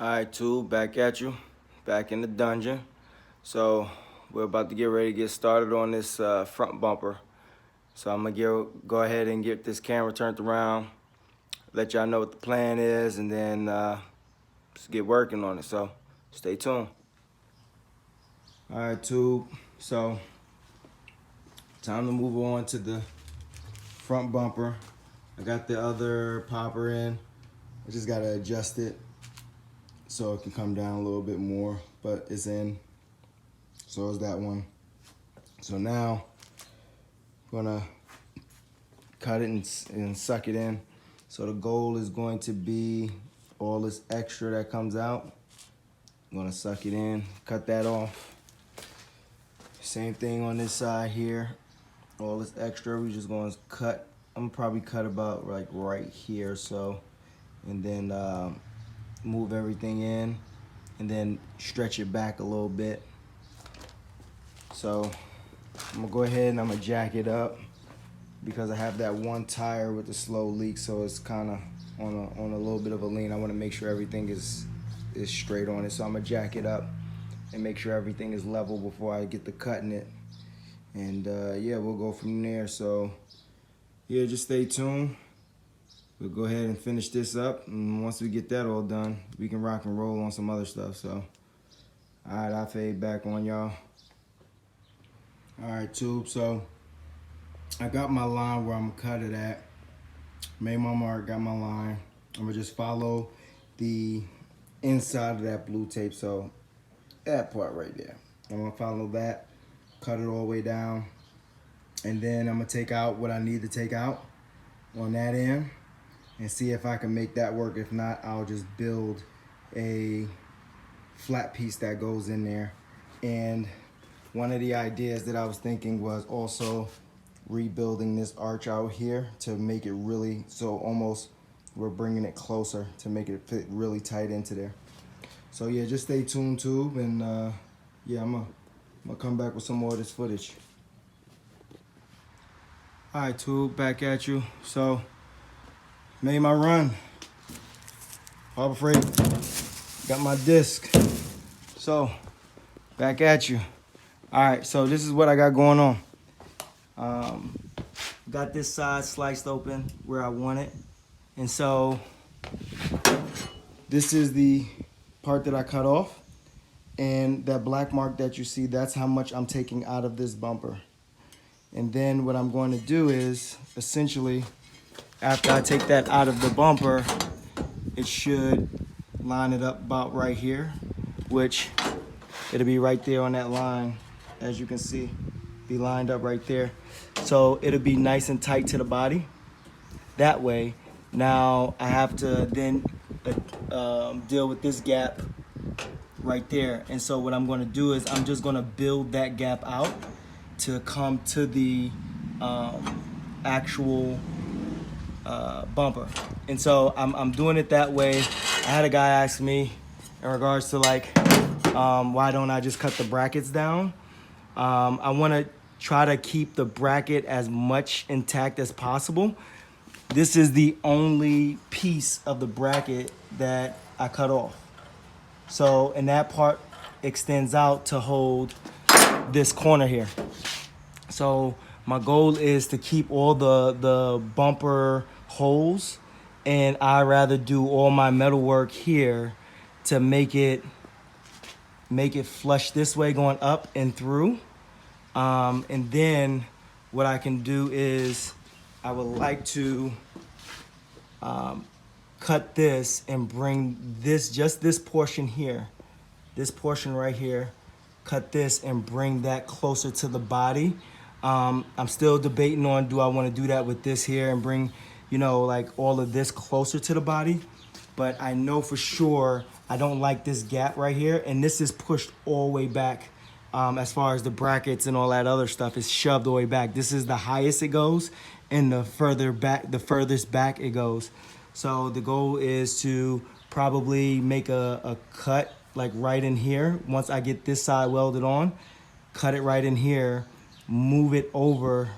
Alright, tube, back at you, back in the dungeon. So we're about to get ready to get started on this front bumper. So I'm gonna go ahead and get this camera turned around, let y'all know what the plan is, and then just get working on it. So stay tuned. Alright, tube. So time to move on to the front bumper. I got the other popper in. I just gotta adjust it so it can come down a little bit more, but it's in. So is that one. So now I'm gonna cut it and suck it in. So the goal is going to be all this extra that comes out. I'm gonna suck it in, cut that off. Same thing on this side here. All this extra, we're just gonna cut. I'm gonna probably cut about like right here, so, and then move everything in and then stretch it back a little bit. So I'm gonna go ahead and I'm gonna jack it up because I have that one tire with the slow leak, so it's kind of on a little bit of a lean. I want to make sure everything is straight on it, so I'm gonna jack it up and make sure everything is level before I get to cutting it. And yeah, we'll go from there. So yeah, just stay tuned. We'll go ahead and finish this up, and once we get that all done, we can rock and roll on some other stuff. So all right, I'll fade back on y'all. All right, tube, so I got my line where I'm gonna cut it at. Made my mark, got my line. I'm gonna just follow the inside of that blue tape, so that part right there. I'm gonna follow that, cut it all the way down, and then I'm gonna take out what I need to take out on that end and see if I can make that work. If not, I'll just build a flat piece that goes in there. And one of the ideas that I was thinking was also rebuilding this arch out here to make it really, so almost we're bringing it closer to make it fit really tight into there. So yeah, just stay tuned, tube, and yeah, I'm gonna come back with some more of this footage. All right, tube, back at you. So made my run. Harbor Freight, got my disc. So back at you. All right, so this is what I got going on. Got this side sliced open where I want it. And so this is the part that I cut off. And that black mark that you see, that's how much I'm taking out of this bumper. And then what I'm going to do is, essentially, after I take that out of the bumper, it should line it up about right here, which it'll be right there on that line, as you can see, be lined up right there. So it'll be nice and tight to the body. That way, now I have to then deal with this gap right there. And so what I'm gonna do is I'm just gonna build that gap out to come to the actual bumper. And so I'm doing it that way. I had a guy ask me in regards to like, why don't I just cut the brackets down? I wanna try to keep the bracket as much intact as possible. This is the only piece of the bracket that I cut off. So, and that part extends out to hold this corner here. So my goal is to keep all the bumper holes, and I rather do all my metal work here to make it flush this way going up and through. And then what I can do is I would like to cut this and bring this, just this portion here, this portion right here, cut this and bring that closer to the body. I'm still debating on, do I want to do that with this here and bring, you know, like all of this closer to the body? But I know for sure I don't like this gap right here, and this is pushed all the way back. As far as the brackets and all that other stuff is shoved all the way back. This is the highest it goes, and the furthest back it goes. So the goal is to probably make a cut like right in here. Once I get this side welded on, cut it right in here, move it over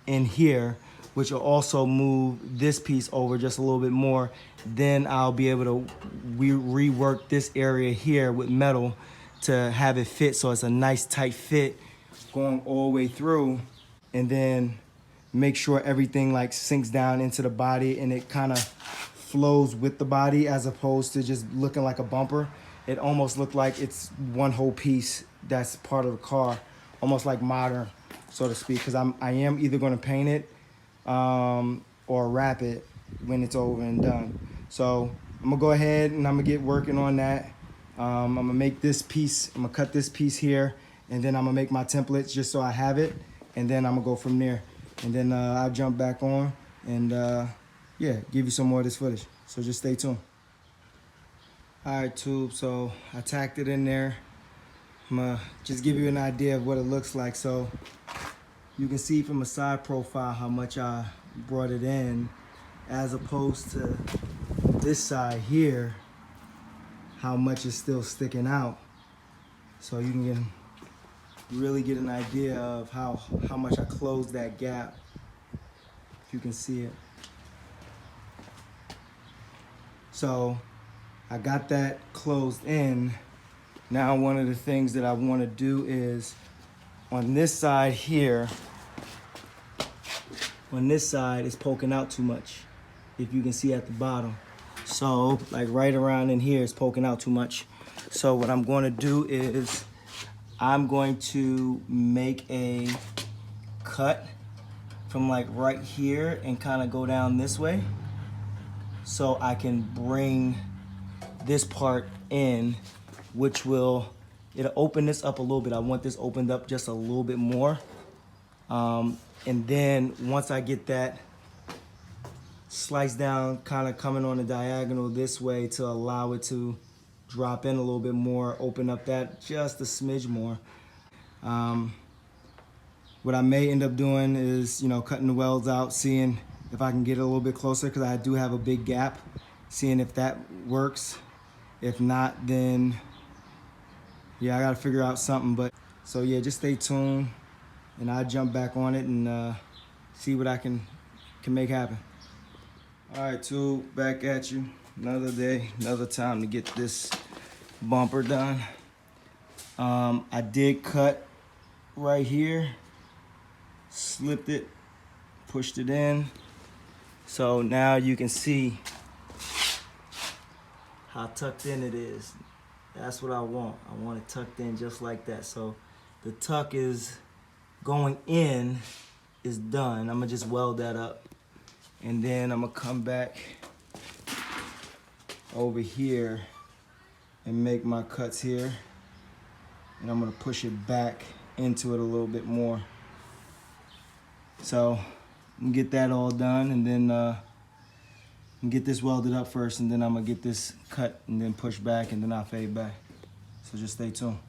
in here, which will also move this piece over just a little bit more. Then I'll be able to rework this area here with metal to have it fit so it's a nice tight fit going all the way through, and then make sure everything like sinks down into the body and it kind of flows with the body as opposed to just looking like a bumper. It almost looked like it's one whole piece that's part of the car, almost like modern, so to speak, because I am either going to paint it or wrap it when it's over and done. So I'm gonna go ahead and I'm gonna get working on that. I'm gonna make this piece, I'm gonna cut this piece here, and then I'm gonna make my templates just so I have it, and then I'm gonna go from there. And then I'll jump back on and yeah, give you some more of this footage. So just stay tuned. All right, tube, so I tacked it in there. I'm gonna just give you an idea of what it looks like. So you can see from a side profile how much I brought it in, as opposed to this side here, how much is still sticking out. So you can really get an idea of how much I closed that gap, if you can see it. So I got that closed in. Now one of the things that I want to do is on this side here, on this side is poking out too much, if you can see at the bottom. So like right around in here is poking out too much. So what I'm going to do is I'm going to make a cut from like right here and kind of go down this way so I can bring this part in, which will, it'll open this up a little bit. I want this opened up just a little bit more. And then once I get that sliced down, kind of coming on a diagonal this way to allow it to drop in a little bit more, open up that just a smidge more. What I may end up doing is, you know, cutting the welds out, seeing if I can get it a little bit closer, because I do have a big gap, seeing if that works. If not, then yeah, I gotta figure out something. But so yeah, just stay tuned and I'll jump back on it and see what I can make happen. All right, tube, back at you. Another day, another time to get this bumper done. I did cut right here, slipped it, pushed it in. So now you can see how tucked in it is. That's what I want. I want it tucked in just like that. So the tuck is going in, is done. I'm gonna just weld that up. And then I'm gonna come back over here and make my cuts here. And I'm gonna push it back into it a little bit more. So I'm gonna get that all done, and then get this welded up first, and then I'm gonna get this cut and then push back, and then I'll fade back. So just stay tuned.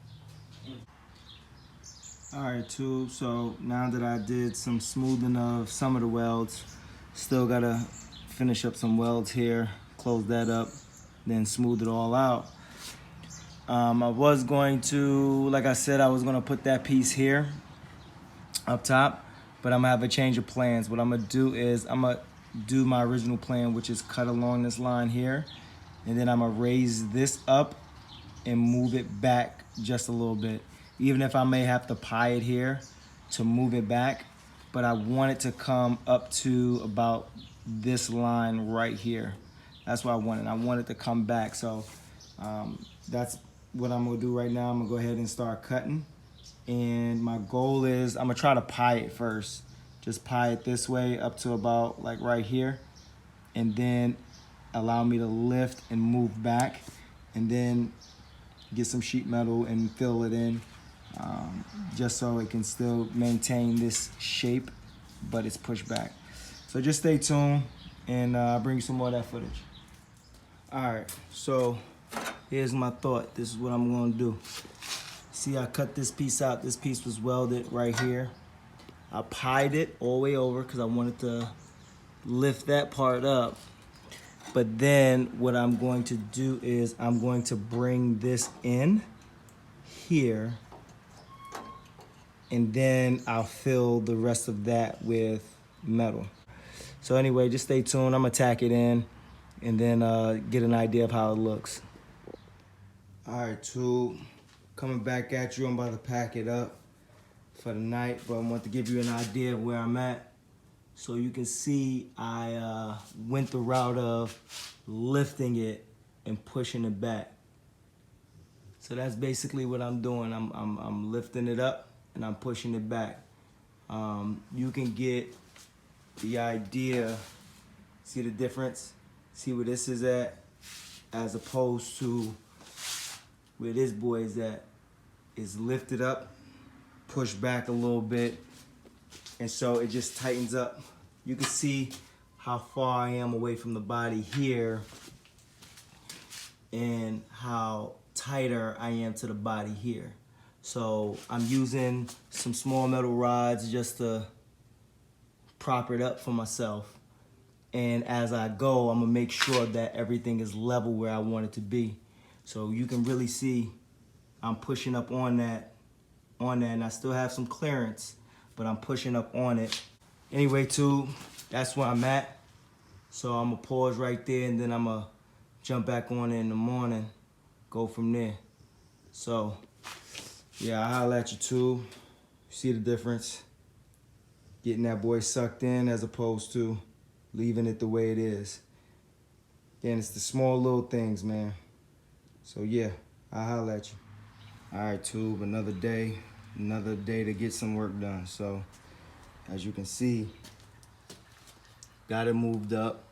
All right, tube, so now that I did some smoothing of some of the welds, still gotta finish up some welds here, close that up, then smooth it all out. I was going to, like I said, I was gonna put that piece here up top, but I'm gonna have a change of plans. What I'm gonna do is I'm gonna do my original plan, which is cut along this line here, and then I'm gonna raise this up and move it back just a little bit. Even if I may have to pie it here to move it back, but I want it to come up to about this line right here. That's what I wanted. I want it to come back. So that's what I'm gonna do right now. I'm gonna go ahead and start cutting. And my goal is I'm gonna try to pie it first. Just pie it this way up to about like right here, and then allow me to lift and move back, and then get some sheet metal and fill it in, just so it can still maintain this shape, but it's pushed back. So just stay tuned, and I'll bring you some more of that footage. All right, so here's my thought. This is what I'm gonna do. See, I cut this piece out. This piece was welded right here. I pied it all the way over because I wanted to lift that part up. But then what I'm going to do is I'm going to bring this in here, and then I'll fill the rest of that with metal. So anyway, just stay tuned. I'm gonna tack it in and then get an idea of how it looks. All right, tube, coming back at you. I'm about to pack it up for the night, but I want to give you an idea of where I'm at. So you can see I went the route of lifting it and pushing it back. So that's basically what I'm doing. I'm lifting it up and I'm pushing it back. You can get the idea, see the difference? See where this is at as opposed to where this boy is at. Is lifted up, pushed back a little bit, and so it just tightens up. You can see how far I am away from the body here and how tighter I am to the body here. So I'm using some small metal rods just to prop it up for myself. And as I go, I'm gonna make sure that everything is level where I want it to be. So you can really see I'm pushing up on that, and I still have some clearance, but I'm pushing up on it. Anyway, too, that's where I'm at. So I'm gonna pause right there, and then I'm gonna jump back on it in the morning, go from there. So, yeah, I'll holler at you too. See the difference? Getting that boy sucked in as opposed to leaving it the way it is. Again, it's the small little things, man. So yeah, I'll holler at you. All right, tube, another day to get some work done. So, as you can see, got it moved up.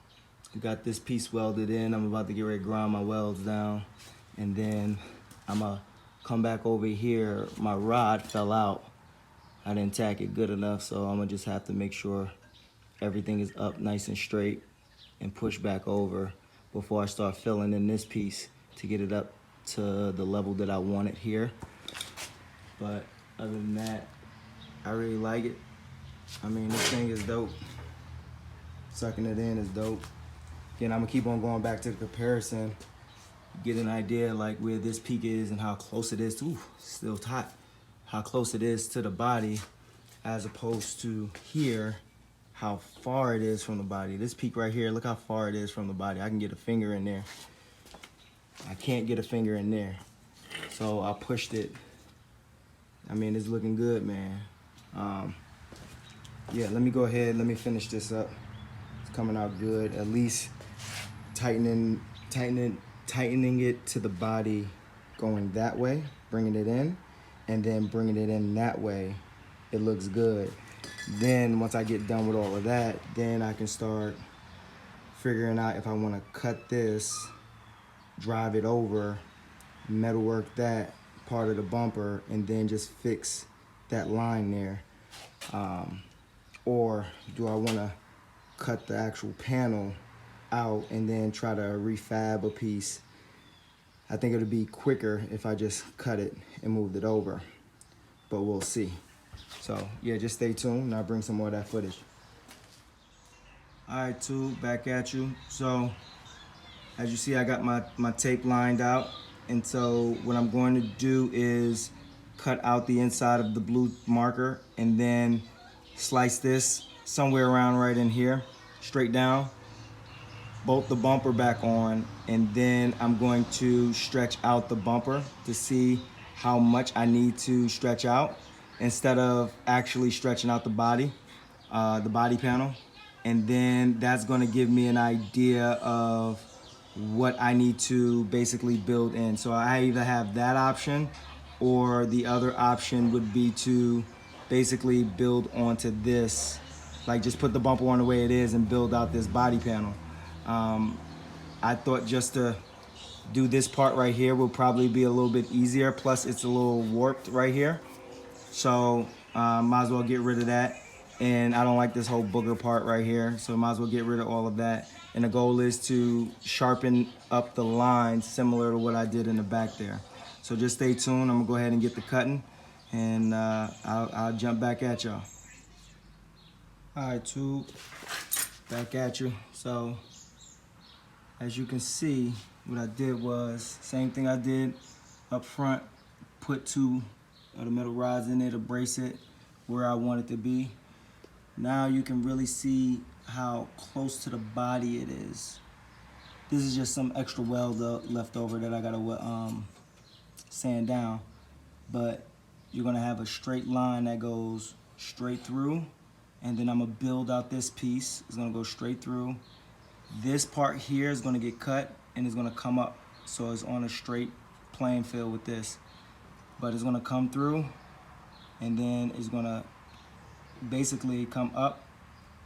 Got this piece welded in. I'm about to get ready to grind my welds down. And then I'm gonna come back over here. My rod fell out. I didn't tack it good enough, so I'm gonna just have to make sure everything is up nice and straight and push back over before I start filling in this piece to get it up to the level that I want it here. But other than that, I really like it. I mean, this thing is dope. Sucking it in is dope. Again, I'm gonna keep on going back to the comparison, get an idea like where this peak is and how close it is to, ooh, still hot, how close it is to the body as opposed to here, how far it is from the body. This peak right here, look how far it is from the body. I can get a finger in there. I can't get a finger in there. So I pushed it. I mean, it's looking good, man. Yeah, let me go ahead, let me finish this up. It's coming out good. At least tightening it to the body going that way, bringing it in, and then bringing it in that way. It looks good. Then once I get done with all of that, then I can start figuring out if I want to cut this, drive it over, metalwork that part of the bumper, and then just fix that line there. Or do I want to cut the actual panel out and then try to refab a piece? I think it would be quicker if I just cut it and moved it over, but we'll see. So yeah, just stay tuned and I'll bring some more of that footage. All right, tube, back at you. So as you see, I got my tape lined out, and so what I'm going to do is cut out the inside of the blue marker and then slice this somewhere around right in here, straight down, bolt the bumper back on, and then I'm going to stretch out the bumper to see how much I need to stretch out instead of actually stretching out the body panel. And then that's gonna give me an idea of what I need to basically build in. So I either have that option, or the other option would be to basically build onto this, like just put the bumper on the way it is and build out this body panel. I thought just to do this part right here will probably be a little bit easier, plus it's a little warped right here. So might as well get rid of that. And I don't like this whole booger part right here, so might as well get rid of all of that. And the goal is to sharpen up the lines similar to what I did in the back there. So just stay tuned. I'm gonna go ahead and get the cutting, and I'll jump back at y'all. All right, tube, back at you. So as you can see, what I did was same thing I did up front, put 2 of the metal rods in there to brace it where I want it to be. Now you can really see how close to the body it is. This is just some extra weld left over that I gotta sand down. But you're gonna have a straight line that goes straight through, and then I'm gonna build out this piece. It's gonna go straight through. This part here is gonna get cut and it's gonna come up. So it's on a straight playing field with this. But it's gonna come through and then it's gonna basically come up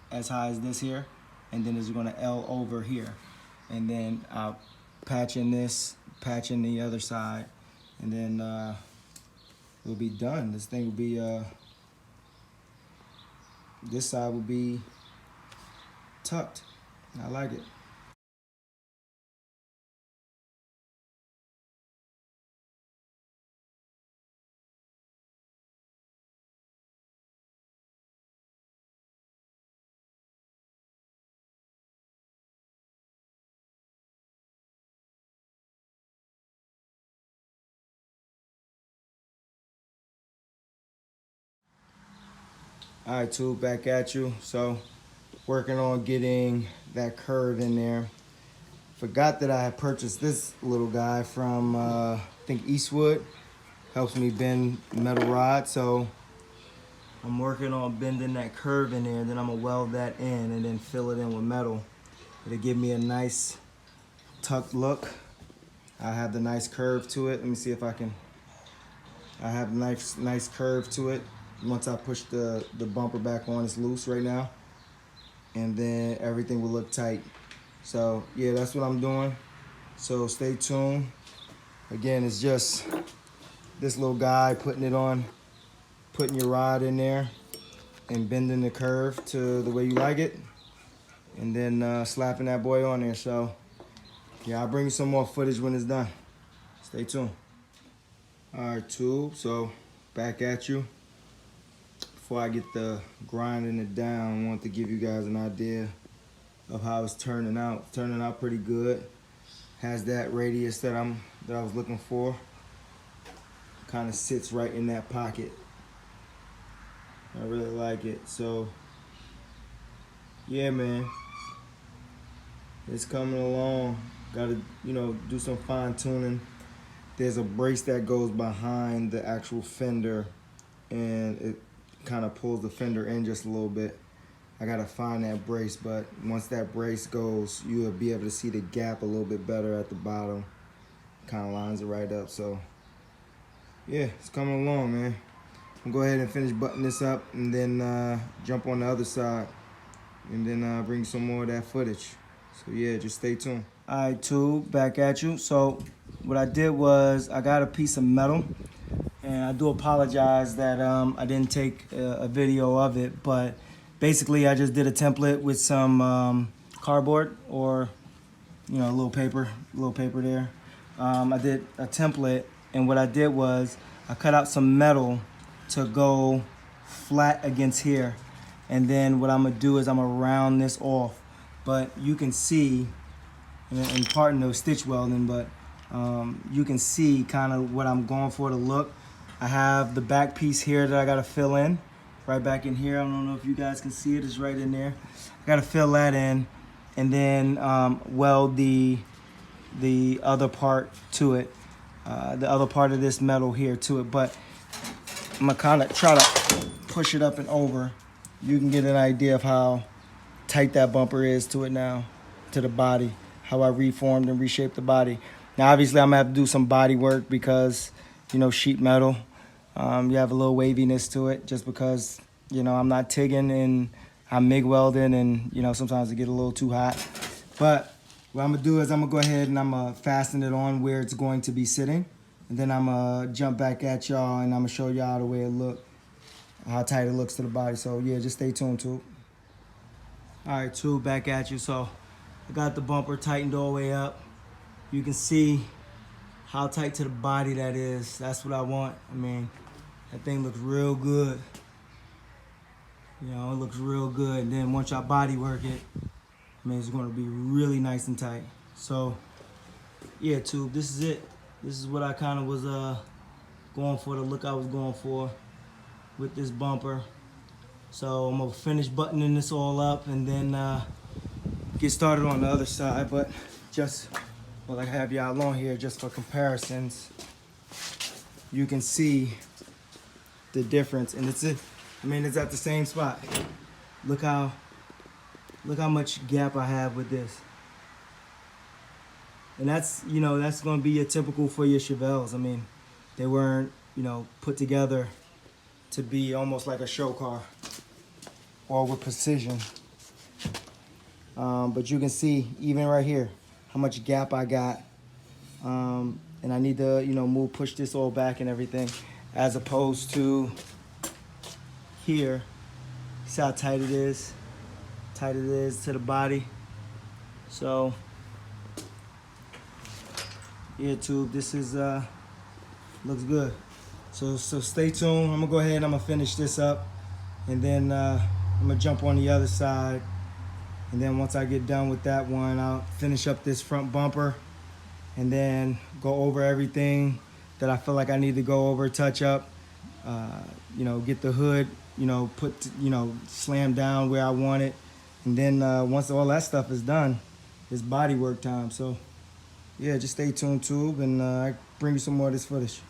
as high as this here, and then it's gonna L over here. And then I'll patch in this, patch in the other side, and then it'll be done. This thing will be, this side will be tucked. I like it. All right, Tube, back at you. So, working on getting that curve in there. Forgot that I had purchased this little guy from, I think Eastwood. Helps me bend metal rod, so I'm working on bending that curve in there, and then I'm gonna weld that in and then fill it in with metal. It'll give me a nice tucked look. I have the nice curve to it. Let me see if I can. I have a nice curve to it. Once I push the bumper back on, it's loose right now. And then everything will look tight. So yeah, that's what I'm doing. So stay tuned. Again, it's just this little guy putting your rod in there and bending the curve to the way you like it. And then slapping that boy on there. So yeah, I'll bring you some more footage when it's done. Stay tuned. All right, Tube, so back at you. Before I get the grinding it down, I want to give you guys an idea of how it's turning out. It's turning out pretty good. Has that radius that I was looking for. Kind of sits right in that pocket. I really like it. So yeah, man, it's coming along. Gotta, do some fine tuning. There's a brace that goes behind the actual fender and it kind of pulls the fender in just a little bit. I gotta find that brace, but once that brace goes, you'll be able to see the gap a little bit better at the bottom. Kind of lines it right up. So yeah, it's coming along, man. I'm gonna go ahead and finish buttoning this up and then jump on the other side and then bring some more of that footage. So yeah, just stay tuned. All right, Tube, back at you. So what I did was I got a piece of metal, and I do apologize that I didn't take a video of it, but basically I just did a template with some cardboard or a little paper there. I did a template, and what I did was I cut out some metal to go flat against here, and then what I'm gonna do is I'm gonna round this off. But you can see, and pardon the stitch welding, but you can see kind of what I'm going for to look. I have the back piece here that I gotta fill in, right back in here. I don't know if you guys can see it, it's right in there. I gotta fill that in, and then weld the other part to it, the other part of this metal here to it. But I'm gonna kind of try to push it up and over. You can get an idea of how tight that bumper is to it now, to the body, how I reformed and reshaped the body. Now obviously I'm gonna have to do some body work because sheet metal, you have a little waviness to it just because I'm not TIGging and I'm MIG welding, and sometimes it get a little too hot. But what I'm gonna do is I'm gonna go ahead and I'm gonna fasten it on where it's going to be sitting, and then I'm gonna jump back at y'all and I'm gonna show y'all the way it look, how tight it looks to the body. So yeah, just stay tuned, Tube. All right, Tube, back at you. So I got the bumper tightened all the way up. You can see how tight to the body that is. That's what I want. I mean, that thing looks real good. It looks real good. And then once y'all body work it, I mean, it's gonna be really nice and tight. So yeah, Tube, this is it. This is what I kind of was going for, the look I was going for with this bumper. So I'm gonna finish buttoning this all up and then get started on the other side. But just I have y'all on here just for comparisons, you can see the difference, and it's at the same spot. Look how much gap I have with this. And that's going to be typical for your chevelles. I mean, they weren't, put together to be almost like a show car or with precision. But you can see even right here how much gap I got. And I need to, push this all back and everything, as opposed to here. See how tight it is? Tight it is to the body. So yeah, tube, this is looks good. So stay tuned. I'm gonna go ahead and I'm gonna finish this up, and then I'm gonna jump on the other side, and then once I get done with that one, I'll finish up this front bumper and then go over everything that I feel like I need to go over, touch up, get the hood, slam down where I want it. And then once all that stuff is done, it's body work time. So yeah, just stay tuned, tube, and I bring you some more of this footage.